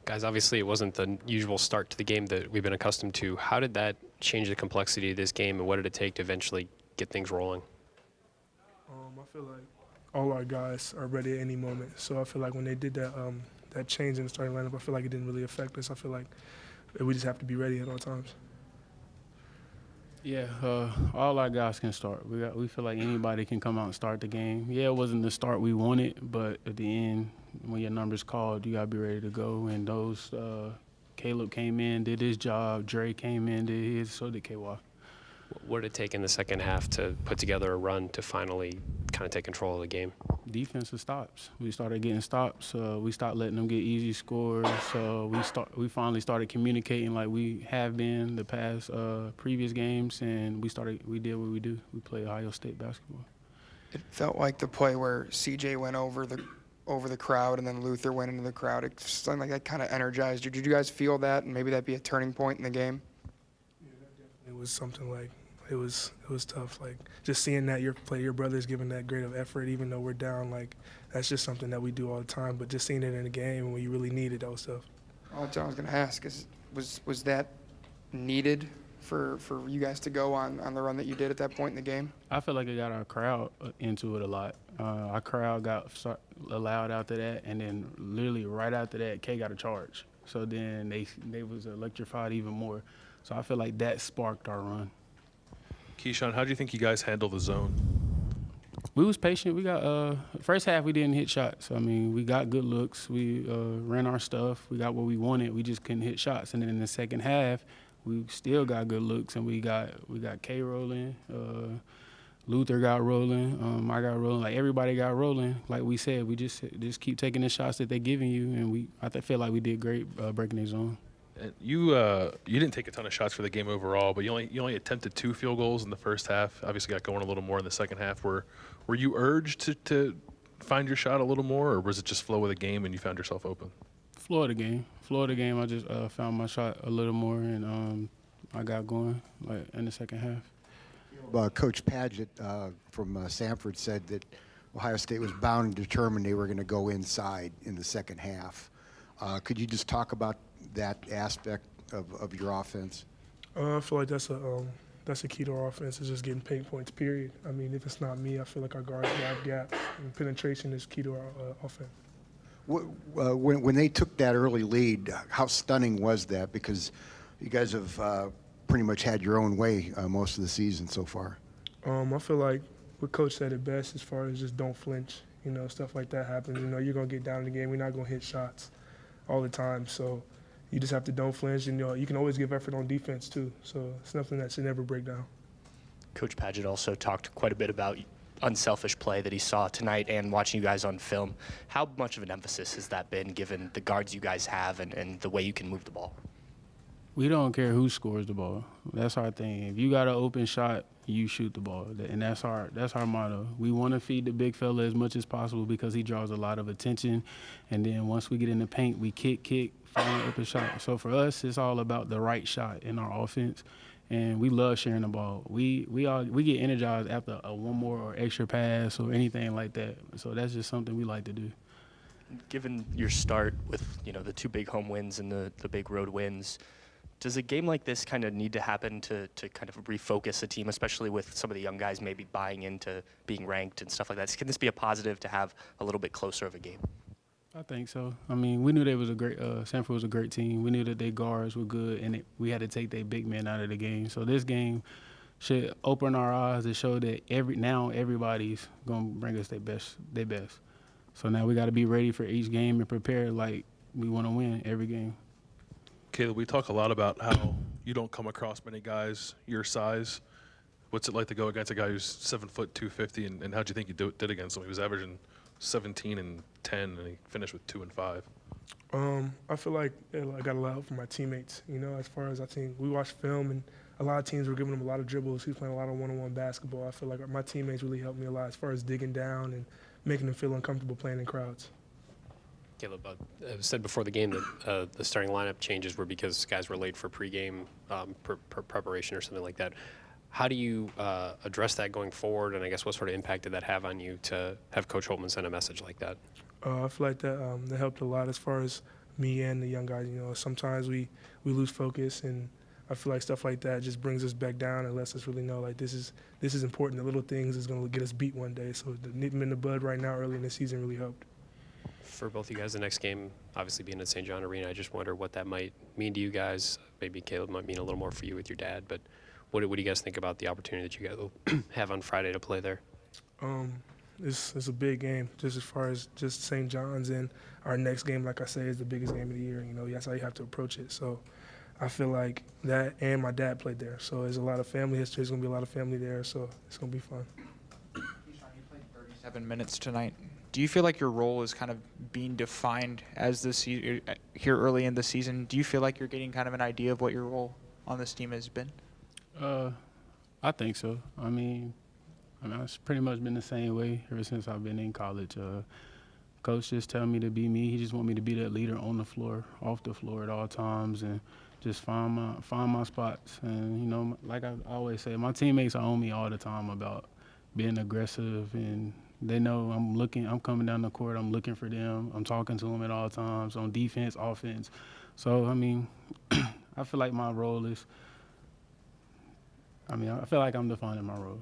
Guys, obviously it wasn't the usual start to the game that we've been accustomed to. How did that change the complexity of this game, and what did it take to eventually get things rolling? I feel like all our guys are ready at any moment. So I feel like when they did that that change in the starting lineup, I feel like it didn't really affect us. I feel like we just have to be ready at all times. Yeah, all our guys can start. We feel like anybody can come out and start the game. Yeah, it wasn't the start we wanted, but at the end, when your number's called, you gotta be ready to go. And those, Kaleb came in, did his job. Dre came in, did his. So did KY. What did it take in the second half to put together a run to finally kind of take control of the game? Defensive stops. We started getting stops. We stopped letting them get easy scores. We finally started communicating like we have been the past previous games, and we did what we do. We play Ohio State basketball. It felt like the play where CJ went over the crowd and then Luther went into the crowd. It seemed like that kind of energized you. Did you guys feel that, and maybe that'd be a turning point in the game? Yeah, that definitely was something like it was tough. Like just seeing that your brothers giving that great of effort, even though we're down, like that's just something that we do all the time. But just seeing it in a game when you really need it, that was tough. All I was going to ask is, was that needed for you guys to go on the run that you did at that point in the game? I feel like it got our crowd into it a lot. Our crowd got allowed after that, and then literally right after that, K got a charge. So then they was electrified even more. So I feel like that sparked our run. Keyshawn, how do you think you guys handle the zone? We was patient. We got first half we didn't hit shots. I mean, we got good looks. We ran our stuff. We got what we wanted. We just couldn't hit shots. And then in the second half, we still got good looks, and we got K rolling. Luther got rolling. I got rolling. Like everybody got rolling. Like we said, we just keep taking the shots that they're giving you, and I feel like we did great breaking their zone. And you didn't take a ton of shots for the game overall, but you only attempted 2 field goals in the first half. Obviously got going a little more in the second half. Were you urged to find your shot a little more, or was it just flow of the game and you found yourself open? Flow of the game. I just found my shot a little more, and I got going like in the second half. Coach Padgett from Stamford said that Ohio State was bound and determined they were going to go inside in the second half. Could you just talk about that aspect of your offense? I feel like that's a key to our offense, is just getting paint points, period. I mean, if it's not me, I feel like our guards have gaps, and penetration is key to our offense. When they took that early lead, how stunning was that? Because you guys have pretty much had your own way most of the season so far. I feel like what Coach said it best as far as just don't flinch. You know, stuff like that happens. You know, you're going to get down in the game. We're not going to hit shots all the time. So you just have to don't flinch. And, you know, you can always give effort on defense, too. So it's something that should never break down. Coach Padgett also talked quite a bit about unselfish play that he saw tonight and watching you guys on film. How much of an emphasis has that been, given the guards you guys have and the way you can move the ball? We don't care who scores the ball. That's our thing. If you got an open shot, you shoot the ball, and that's our motto. We want to feed the big fella as much as possible because he draws a lot of attention. And then once we get in the paint, we kick, find an open shot. So for us, it's all about the right shot in our offense, and we love sharing the ball. We get energized after a one more or extra pass or anything like that. So that's just something we like to do. Given your start with the 2 big home wins and the big road wins, does a game like this kind of need to happen to kind of refocus a team, especially with some of the young guys maybe buying into being ranked and stuff like that? Can this be a positive to have a little bit closer of a game? I think so. I mean, we knew they was Stamford was a great team. We knew that their guards were good, and we had to take their big men out of the game. So this game should open our eyes to show that now everybody's gonna bring us their best. So now we got to be ready for each game and prepare like we want to win every game. Kaleb, we talk a lot about how you don't come across many guys your size. What's it like to go against a guy who's 7 foot 250, and how'd you think you did against him? He was averaging 17 and 10, and he finished with 2 and 5. I feel like I got a lot of help from my teammates. You know, as far as I think we watched film, and a lot of teams were giving him a lot of dribbles. He was playing a lot of one-on-one basketball. I feel like my teammates really helped me a lot as far as digging down and making them feel uncomfortable playing in crowds. Kaleb, said before the game that the starting lineup changes were because guys were late for pregame preparation or something like that. How do you address that going forward, and I guess what sort of impact did that have on you to have Coach Holtman send a message like that? I feel like that helped a lot as far as me and the young guys. You know, sometimes we lose focus, and I feel like stuff like that just brings us back down and lets us really know like this is important. The little things is going to get us beat one day. So nip them in the bud right now early in the season really helped. For both you guys, the next game obviously being at St. John Arena, I just wonder what that might mean to you guys. Maybe Kaleb might mean a little more for you with your dad, but what do you guys think about the opportunity that you guys will have on Friday to play there? It's a big game just as far as just St. John's, and our next game, like I say, is the biggest game of the year. You know, that's how you have to approach it. So I feel like that, and my dad played there. So there's a lot of family history. There's going to be a lot of family there, so it's going to be fun. Keyshawn, you played 37 minutes tonight. Do you feel like your role is kind of being defined as this here early in the season? Do you feel like you're getting kind of an idea of what your role on this team has been? I think so. I mean, it's pretty much been the same way ever since I've been in college. Coach just tell me to be me. He just want me to be that leader on the floor, off the floor at all times, and just find my spots. And, you know, like I always say, my teammates are on me all the time about being aggressive, and they know I'm coming down the court, I'm looking for them, I'm talking to them at all times on defense, offense. So, I mean, I feel like my role is, I feel like I'm defining my role.